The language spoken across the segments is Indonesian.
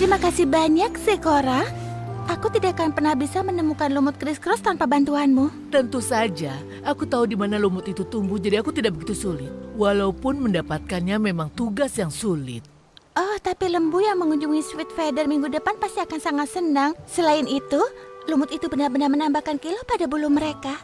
Terima kasih banyak, Zecora. Aku tidak akan pernah bisa menemukan lumut kriskros tanpa bantuanmu. Tentu saja, aku tahu di mana lumut itu tumbuh, jadi aku tidak begitu sulit. Walaupun mendapatkannya memang tugas yang sulit. Oh, tapi lembu yang mengunjungi Sweet Feather minggu depan pasti akan sangat senang. Selain itu, lumut itu benar-benar menambahkan kilau pada bulu mereka.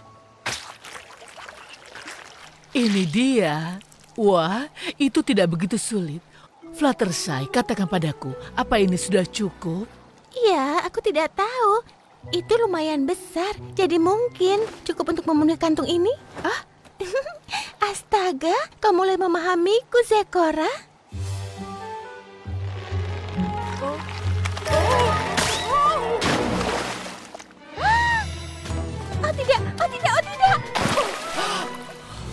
Ini dia. Wah, itu tidak begitu sulit. Fluttershy, katakan padaku, apa ini sudah cukup? Iya, aku tidak tahu. Itu lumayan besar, jadi mungkin cukup untuk memenuhi kantung ini. Oh, astaga, kau mulai memahamiku, Zecora. Oh tidak, oh tidak, oh tidak.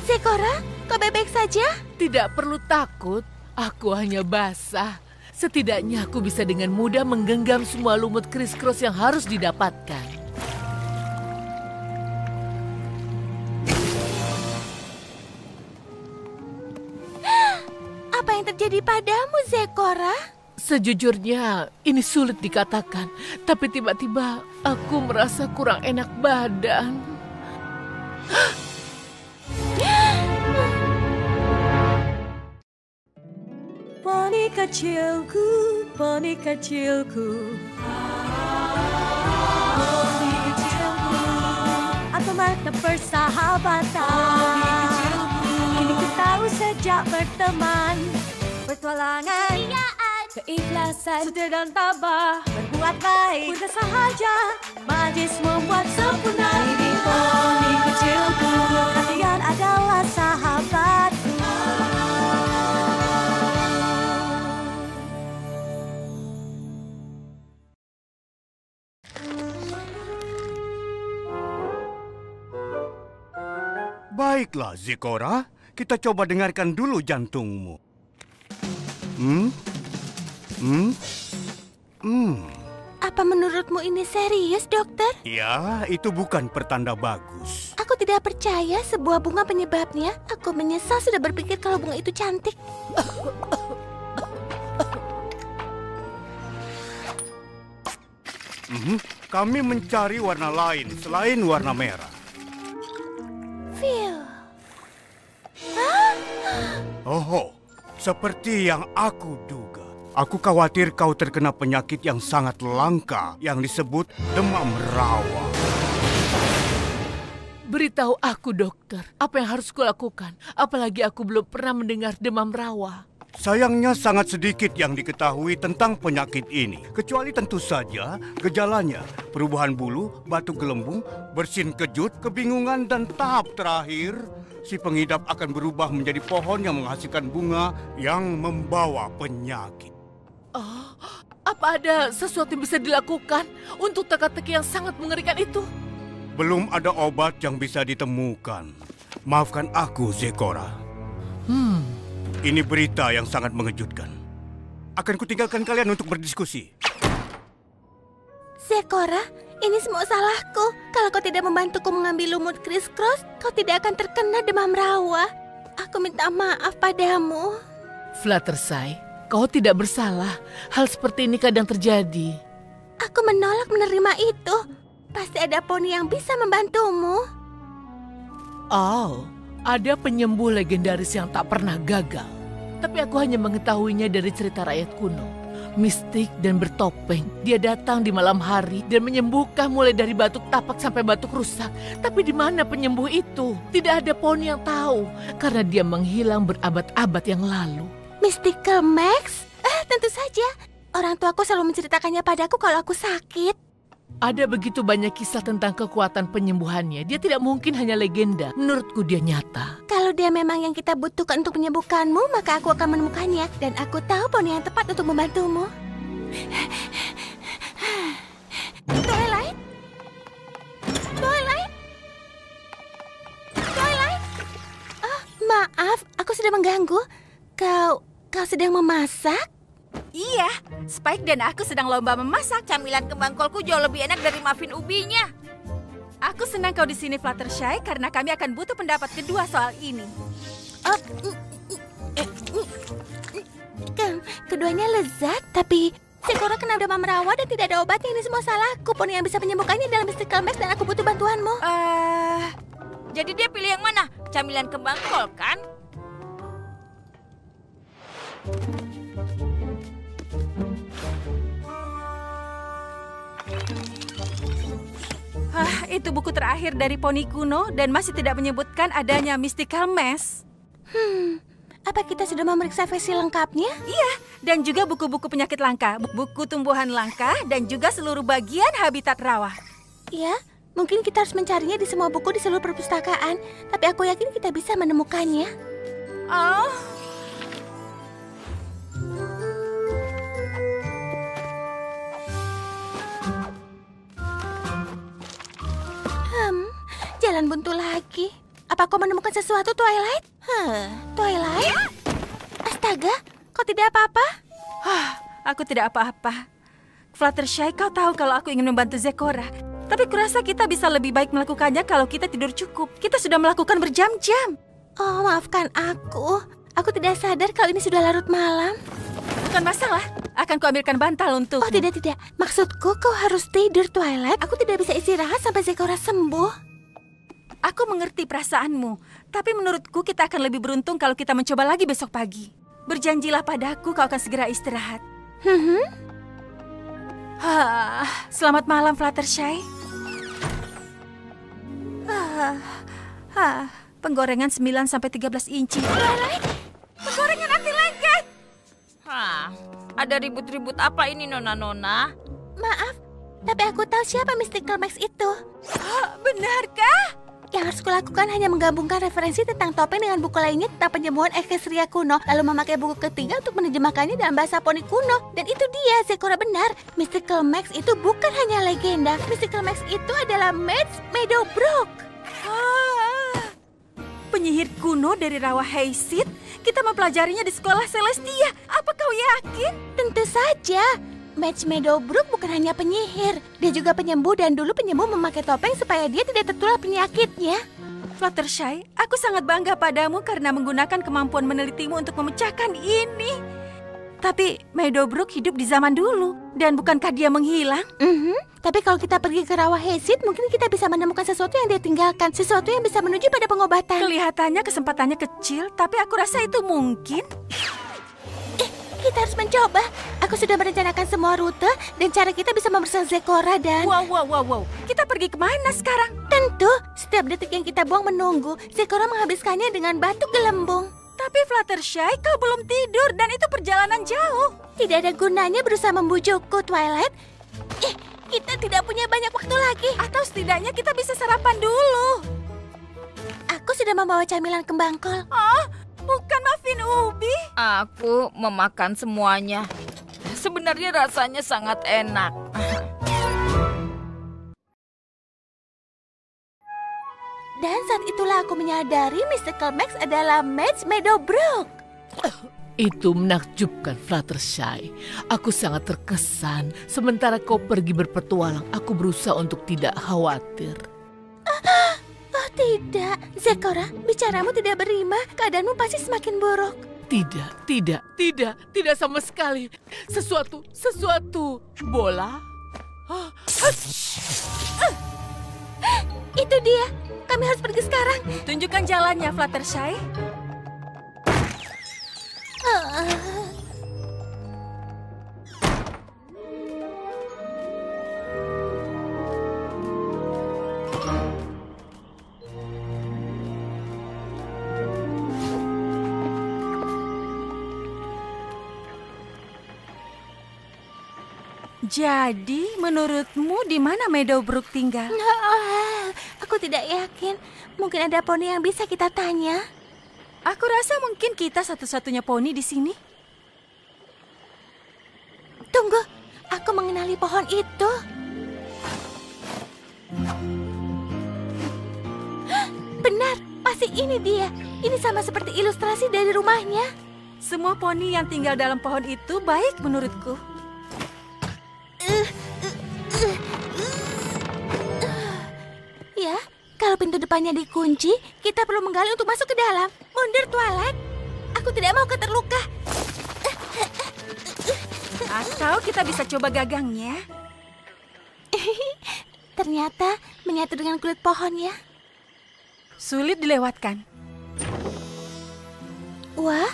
Zecora, kau baik-baik saja? Tidak perlu takut, aku hanya basah. Setidaknya aku bisa dengan mudah menggenggam semua lumut kriskros yang harus didapatkan. Apa yang terjadi padamu, Zecora? Sejujurnya, ini sulit dikatakan. Tapi tiba-tiba aku merasa kurang enak badan. Poni kecilku, poni kecilku. Poni kecilku, apa makna persahabatan? Kini ku tahu sejak berteman, petualangan, keikhlasan, setia dan tabah, berbuat baik, mudah sahaja, majlis membuat sempurna. Ini poni kecilku, kalian adalah sahabatku. Baiklah, Zecora. Kita coba dengarkan dulu jantungmu. Apa menurutmu ini serius, dokter? Ya, itu bukan pertanda bagus. Aku tidak percaya sebuah bunga penyebabnya. Aku menyesal sudah berpikir kalau bunga itu cantik. Kami mencari warna lain selain warna merah. Phil. Oh, seperti yang aku duga. Aku khawatir kau terkena penyakit yang sangat langka yang disebut demam rawa. Beritahu aku, dokter, apa yang harus kulakukan? Apalagi aku belum pernah mendengar demam rawa. Sayangnya sangat sedikit yang diketahui tentang penyakit ini. Kecuali tentu saja gejalanya, perubahan bulu, batuk gelembung, bersin kejut, kebingungan, dan tahap terakhir, si pengidap akan berubah menjadi pohon yang menghasilkan bunga yang membawa penyakit. Oh, apa ada sesuatu yang bisa dilakukan untuk teka-teki yang sangat mengerikan itu? Belum ada obat yang bisa ditemukan. Maafkan aku, Zecora. Ini berita yang sangat mengejutkan. Akan kutinggalkan kalian untuk berdiskusi. Zecora, ini semua salahku. Kalau kau tidak membantuku mengambil lumut kriskros, kau tidak akan terkena demam rawa. Aku minta maaf padamu. Fluttershy, kau tidak bersalah. Hal seperti ini kadang terjadi. Aku menolak menerima itu. Pasti ada poni yang bisa membantumu. Oh, ada penyembuh legendaris yang tak pernah gagal. Tapi aku hanya mengetahuinya dari cerita rakyat kuno. Mistik dan bertopeng. Dia datang di malam hari dan menyembuhkan mulai dari batuk tapak sampai batuk rusak. Tapi di mana penyembuh itu? Tidak ada poni yang tahu. Karena dia menghilang berabad-abad yang lalu. Mystical Max? Tentu saja. Orang tuaku selalu menceritakannya padaku kalau aku sakit. Ada begitu banyak kisah tentang kekuatan penyembuhannya. Dia tidak mungkin hanya legenda. Menurutku dia nyata. Kalau dia memang yang kita butuhkan untuk menyembuhkanmu, maka aku akan menemukannya. Dan aku tahu poni yang tepat untuk membantumu. Twilight? Twilight? Twilight? Oh, maaf, aku sudah mengganggu. Kau sedang memasak? Iya, Spike dan aku sedang lomba memasak. Camilan kembang kolku jauh lebih enak dari muffin ubinya. Aku senang kau di sini, Fluttershy, karena kami akan butuh pendapat kedua soal ini. Keduanya lezat, tapi Zecora kena demam rawa dan tidak ada obatnya. Ini semua salahku. Poni yang bisa menyembuhkannya adalah Mystical Max dan aku butuh bantuanmu. Jadi dia pilih yang mana? Camilan kembang kol, kan? Itu buku terakhir dari Poni kuno dan masih tidak menyebutkan adanya Mystical Max. Apa kita sudah memeriksa versi lengkapnya? Iya, dan juga buku-buku penyakit langka, buku tumbuhan langka, dan juga seluruh bagian habitat rawa. Ya, mungkin kita harus mencarinya di semua buku di seluruh perpustakaan. Tapi aku yakin kita bisa menemukannya. Oh, Jalan buntu lagi. Apa kau menemukan sesuatu, Twilight? Twilight? Astaga, kau tidak apa-apa? aku tidak apa-apa. Fluttershy, kau tahu kalau aku ingin membantu Zecora. Tapi kurasa kita bisa lebih baik melakukannya kalau kita tidur cukup. Kita sudah melakukan berjam-jam. Oh, maafkan aku. Aku tidak sadar kalau ini sudah larut malam. Bukan masalah. Akan kuambilkan bantal untuk. Oh, tidak. Maksudku, kau harus tidur, Twilight. Aku tidak bisa istirahat sampai Zecora sembuh. Aku mengerti perasaanmu, tapi menurutku kita akan lebih beruntung kalau kita mencoba lagi besok pagi. Berjanjilah padaku kau akan segera istirahat. Selamat malam, Fluttershy. Penggorengan 9-13 inci. Penggorengan anti lengket. Ada ribut-ribut apa ini, Nona-Nona? Maaf, tapi aku tahu siapa Mystical Max itu. Benarkah? Yang harus kulakukan hanya menggabungkan referensi tentang topeng dengan buku lainnya tentang penyembuhan Equestria kuno, lalu memakai buku ketiga untuk menerjemahkannya dalam bahasa Poni kuno. Dan itu dia, Zecora benar. Mystical Max itu bukan hanya legenda. Mystical Max itu adalah Max Meadowbrook. Penyihir kuno dari rawa Hayseed. Kita mempelajarinya di sekolah Celestia. Apa kau yakin? Tentu saja. Max Meadowbrook bukan hanya penyihir, dia juga penyembuh dan dulu penyembuh memakai topeng supaya dia tidak tertular penyakitnya. Fluttershy, aku sangat bangga padamu karena menggunakan kemampuan menelitimu untuk memecahkan ini. Tapi Meadowbrook hidup di zaman dulu, dan bukankah dia menghilang? Tapi kalau kita pergi ke rawa Hayseed, mungkin kita bisa menemukan sesuatu yang dia tinggalkan, sesuatu yang bisa menuju pada pengobatan. Kelihatannya kesempatannya kecil, tapi aku rasa itu mungkin. Kita harus mencoba. Aku sudah merencanakan semua rute dan cara kita bisa memeriksa Zecora dan... Wow. Kita pergi kemana sekarang? Tentu, setiap detik yang kita buang menunggu, Zecora menghabiskannya dengan batu gelembung. Tapi Fluttershy, kau belum tidur dan itu perjalanan jauh. Tidak ada gunanya berusaha membujukku, Twilight. Kita tidak punya banyak waktu lagi. Atau setidaknya kita bisa sarapan dulu. Aku sudah membawa camilan kembang kol. Bukan muffin ubi. Aku memakan semuanya. Sebenarnya rasanya sangat enak. Dan saat itulah aku menyadari Mystical Max adalah Max Meadowbrook. Itu menakjubkan, Fluttershy. Aku sangat terkesan. Sementara kau pergi berpetualang, aku berusaha untuk tidak khawatir. Oh tidak, Zecora, bicaramu tidak berima. Keadaanmu pasti semakin buruk. Tidak sama sekali. Sesuatu. Bola? Itu dia. Kami harus pergi sekarang. Tunjukkan jalannya, Fluttershy. Jadi, menurutmu di mana Meadowbrook tinggal? Aku tidak yakin. Mungkin ada poni yang bisa kita tanya. Aku rasa mungkin kita satu-satunya poni di sini. Tunggu, aku mengenali pohon itu. Benar, pasti ini dia. Ini sama seperti ilustrasi dari rumahnya. Semua poni yang tinggal dalam pohon itu baik menurutku. Ya, kalau pintu depannya dikunci, kita perlu menggali untuk masuk ke dalam. Mundur, Twilight. Aku tidak mau kau terluka. Atau kita bisa coba gagangnya. Ternyata menyatu dengan kulit pohon ya. Sulit dilewatkan. Wah,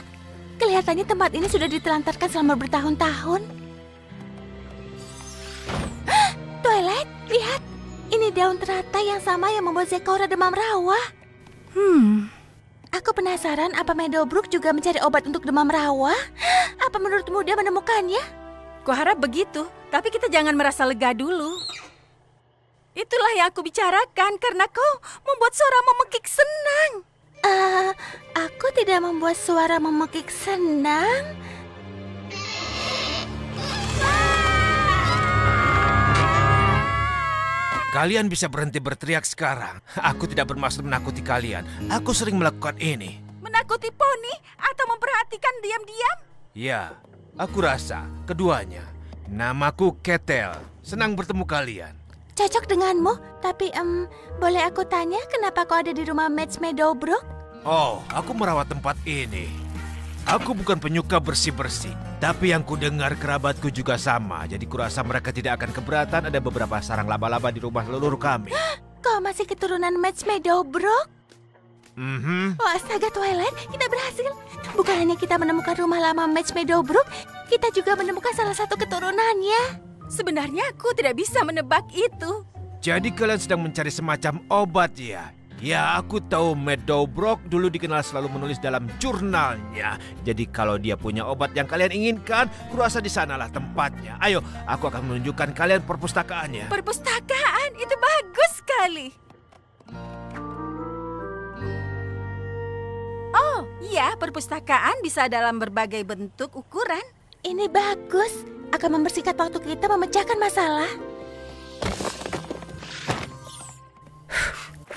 kelihatannya tempat ini sudah ditelantarkan selama bertahun-tahun. Twilight, lihat. Ini daun teratai yang sama yang membuat Zecora demam rawa. Aku penasaran apa Meadowbrook juga mencari obat untuk demam rawa? Apa menurutmu dia menemukannya? Kuharap begitu, tapi kita jangan merasa lega dulu. Itulah yang aku bicarakan karena kau membuat suara memekik senang. Aku tidak membuat suara memekik senang. Kalian bisa berhenti berteriak sekarang. Aku tidak bermaksud menakuti kalian. Aku sering melakukan ini. Menakuti poni atau memperhatikan diam-diam? Ya, aku rasa keduanya. Namaku Ketel. Senang bertemu kalian. Cocok denganmu, tapi boleh aku tanya kenapa kau ada di rumah Mads Meadowbrook? Oh, aku merawat tempat ini. Aku bukan penyuka bersih-bersih, tapi yang kudengar kerabatku juga sama. Jadi kurasa mereka tidak akan keberatan ada beberapa sarang laba-laba di rumah leluhur kami. Kau masih keturunan Mads Meadowbrook? Wah, astaga Twilight, kita berhasil. Bukan hanya kita menemukan rumah lama Mads Meadowbrook, kita juga menemukan salah satu keturunannya. Sebenarnya aku tidak bisa menebak itu. Jadi kalian sedang mencari semacam obat ya? Ya, aku tahu Meadowbrook dulu dikenal selalu menulis dalam jurnalnya. Jadi kalau dia punya obat yang kalian inginkan, kurasa di sanalah tempatnya. Ayo, aku akan menunjukkan kalian perpustakaannya. Perpustakaan itu bagus sekali. Oh, iya, perpustakaan bisa dalam berbagai bentuk ukuran. Ini bagus, akan membersihkan waktu kita memecahkan masalah.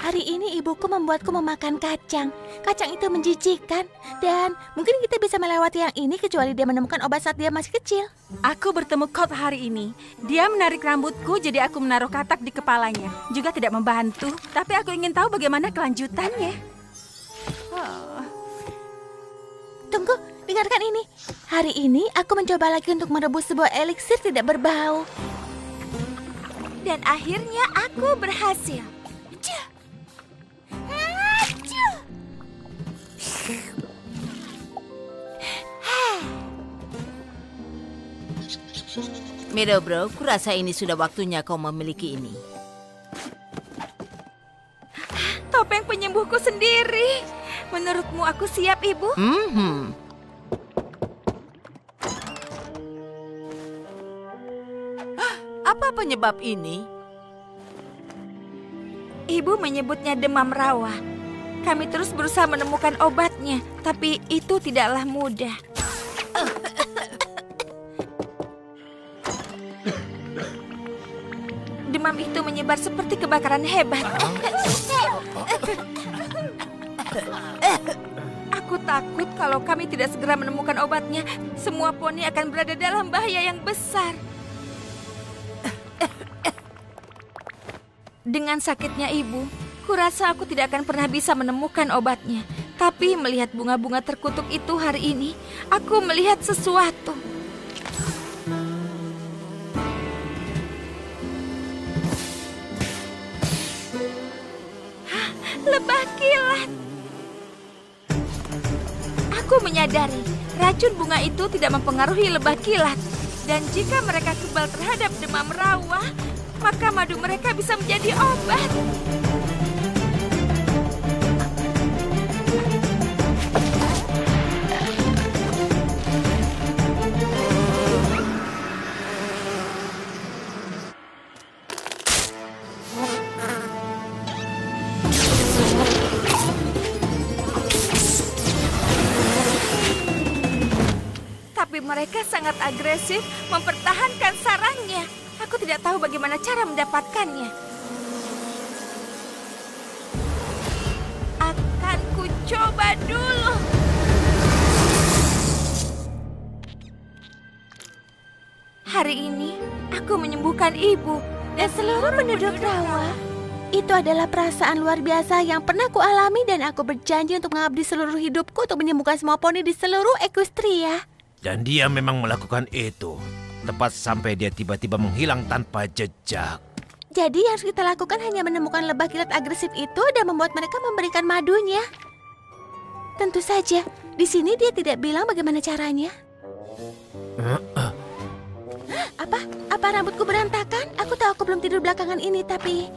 Hari ini ibuku membuatku memakan kacang. Kacang itu menjijikkan. Dan mungkin kita bisa melewati yang ini kecuali dia menemukan obat saat dia masih kecil. Aku bertemu Colt hari ini. Dia menarik rambutku jadi aku menaruh katak di kepalanya. Juga tidak membantu. Tapi aku ingin tahu bagaimana kelanjutannya. Tunggu, dengarkan ini. Hari ini aku mencoba lagi untuk merebus sebuah eliksir tidak berbau. Dan akhirnya aku berhasil. Meadowbrook, kurasa ini sudah waktunya kau memiliki ini. Topeng penyembuhku sendiri. Menurutmu aku siap, Ibu? Apa penyebab ini? Ibu menyebutnya demam rawa. Kami terus berusaha menemukan obatnya, tapi itu tidaklah mudah. Demam itu menyebar seperti kebakaran hebat. Aku takut kalau kami tidak segera menemukan obatnya, semua poni akan berada dalam bahaya yang besar. Dengan sakitnya ibu, kurasa aku tidak akan pernah bisa menemukan obatnya. Tapi melihat bunga-bunga terkutuk itu hari ini, aku melihat sesuatu. Lebah kilat. Aku menyadari racun bunga itu tidak mempengaruhi lebah kilat. Dan jika mereka kebal terhadap demam rawa, maka madu mereka bisa menjadi obat. Mereka sangat agresif mempertahankan sarangnya. Aku tidak tahu bagaimana cara mendapatkannya. Akan ku coba dulu. Hari ini aku menyembuhkan ibu dan seluruh penduduk rawa. Itu adalah perasaan luar biasa yang pernah ku alami dan aku berjanji untuk mengabdi seluruh hidupku untuk menyembuhkan semua poni di seluruh Equestria. Dan dia memang melakukan itu. tepat sampai dia tiba-tiba menghilang tanpa jejak. Jadi yang harus kita lakukan hanya menemukan lebah kilat agresif itu dan membuat mereka memberikan madunya. Tentu saja, di sini dia tidak bilang bagaimana caranya. Apa rambutku berantakan? Aku tahu aku belum tidur belakangan ini, tapi...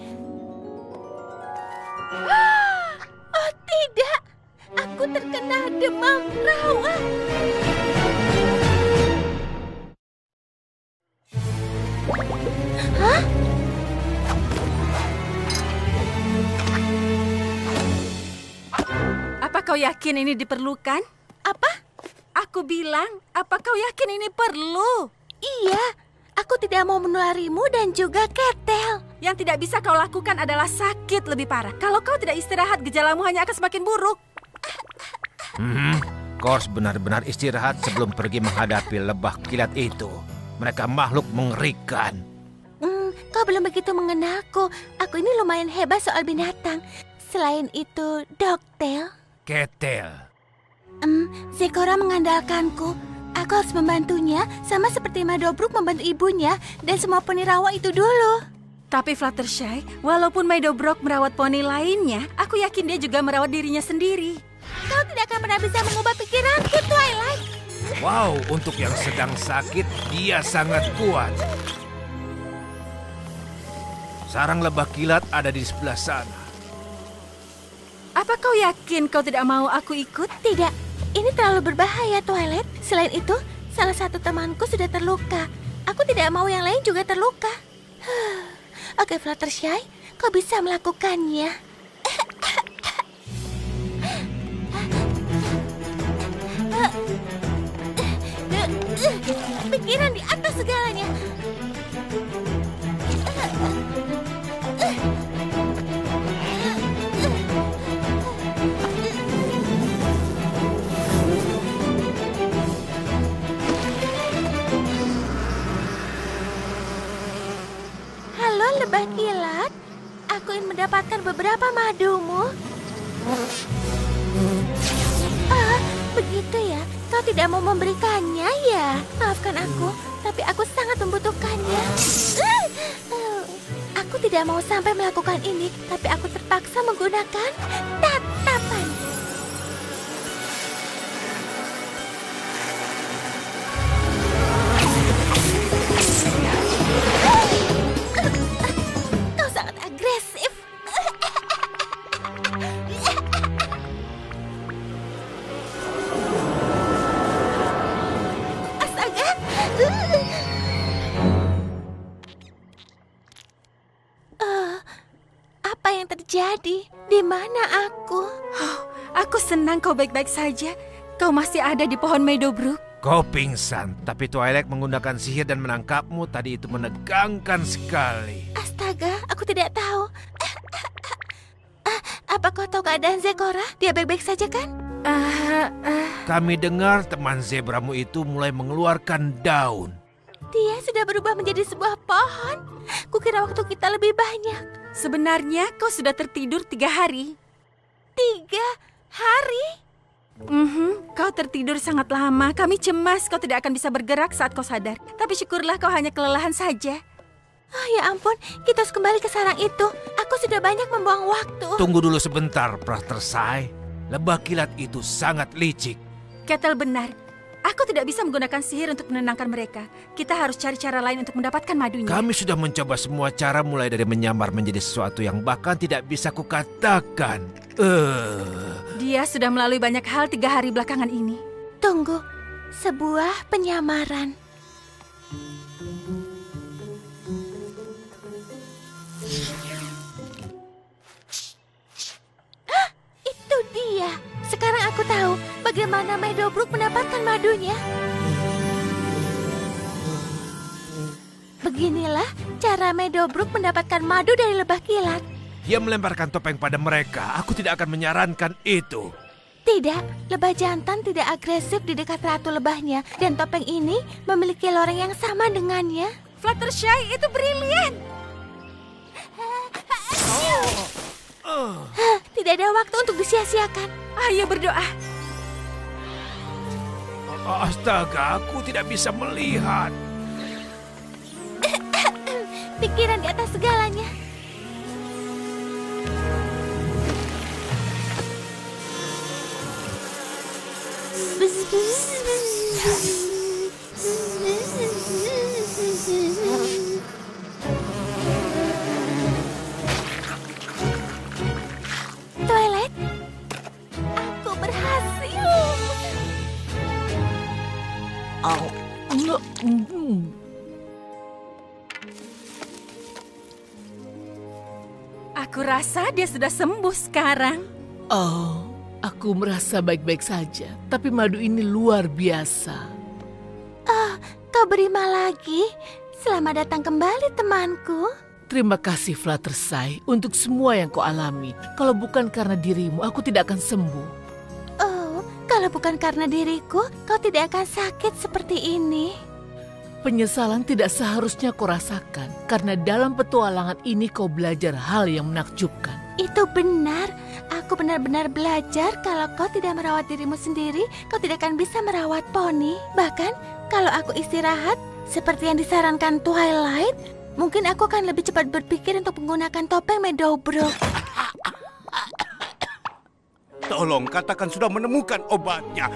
Oh tidak, aku terkena demam rawa. Hah? Apa kau yakin ini diperlukan? Apa? Aku bilang, apa kau yakin ini perlu? Iya, aku tidak mau menularimu dan juga Ketel. Yang tidak bisa kau lakukan adalah sakit lebih parah. Kalau kau tidak istirahat, gejalamu hanya akan semakin buruk. Kau harus benar-benar istirahat sebelum pergi menghadapi lebah kilat itu. Mereka makhluk mengerikan. Kau belum begitu mengenalku. Aku ini lumayan hebat soal binatang. Selain itu, Dogtail. Ketel. Zekora mengandalkanku. Aku harus membantunya, sama seperti Meadowbrook membantu ibunya dan semua poni rawa itu dulu. Tapi Fluttershy, walaupun Meadowbrook merawat poni lainnya, aku yakin dia juga merawat dirinya sendiri. Kau tidak akan pernah bisa mengubah pikiranku, Twilight. Wow, untuk yang sedang sakit, dia sangat kuat. Sarang lebah kilat ada di sebelah sana. Apa kau yakin kau tidak mau aku ikut? Tidak, ini terlalu berbahaya, Twilight. Selain itu, salah satu temanku sudah terluka. Aku tidak mau yang lain juga terluka. Oke, Fluttershy, kau bisa melakukannya. Pikiran di atas segalanya. Halo, lebah kilat. Aku ingin mendapatkan beberapa madumu. Begitu ya. Kau tidak mau memberikannya ya? Maafkan aku, tapi aku sangat membutuhkannya. Aku tidak mau sampai melakukan ini, tapi aku terpaksa menggunakan tatapan. Kau sangat agresif. Astaga. Apa yang terjadi? Di mana aku? Aku senang kau baik-baik saja. Kau masih ada di pohon Meadowbrook. Kau pingsan, tapi Twilight menggunakan sihir dan menangkapmu tadi itu menegangkan sekali. Astaga, aku tidak tahu. Apa kau tahu keadaan Zekora? Dia baik-baik saja kan? Kami dengar teman zebramu itu mulai mengeluarkan daun. Dia sudah berubah menjadi sebuah pohon. Kukira waktu kita lebih banyak. Sebenarnya kau sudah tertidur 3 hari. 3 hari? Kau tertidur sangat lama. Kami cemas kau tidak akan bisa bergerak saat kau sadar. Tapi syukurlah kau hanya kelelahan saja. Oh, ya ampun, kita harus kembali ke sarang itu. Aku sudah banyak membuang waktu. Tunggu dulu sebentar, Fluttershy. Lebah kilat itu sangat licik. Ketel benar. Aku tidak bisa menggunakan sihir untuk menenangkan mereka. Kita harus cari cara lain untuk mendapatkan madunya. Kami sudah mencoba semua cara mulai dari menyamar menjadi sesuatu yang bahkan tidak bisa kukatakan. Dia sudah melalui banyak hal 3 hari belakangan ini. Tunggu, sebuah penyamaran. Itu dia. Sekarang aku tahu bagaimana Meadowbrook mendapatkan madunya. Beginilah cara Meadowbrook mendapatkan madu dari lebah kilat. Dia melemparkan topeng pada mereka. Aku tidak akan menyarankan itu. Tidak, lebah jantan tidak agresif di dekat ratu lebahnya. Dan topeng ini memiliki loreng yang sama dengannya. Fluttershy, itu brilian. Tidak ada waktu untuk disia-siakan. Ayo berdoa. Astaga, aku tidak bisa melihat. Pikiran di atas segalanya. Twilight, aku berhasil. Oh. Aku rasa dia sudah sembuh sekarang. Oh, aku merasa baik-baik saja, tapi madu ini luar biasa. Kau berima lagi. Selamat datang kembali, temanku. Terima kasih Fluttershy untuk semua yang kau alami. Kalau bukan karena dirimu, aku tidak akan sembuh. Oh, kalau bukan karena diriku, kau tidak akan sakit seperti ini. Penyesalan tidak seharusnya kau rasakan, karena dalam petualangan ini kau belajar hal yang menakjubkan. Itu benar. Aku benar-benar belajar kalau kau tidak merawat dirimu sendiri, kau tidak akan bisa merawat poni. Bahkan, kalau aku istirahat, seperti yang disarankan Twilight, mungkin aku akan lebih cepat berpikir untuk menggunakan topeng Meadowbrook. Tolong katakan sudah menemukan obatnya.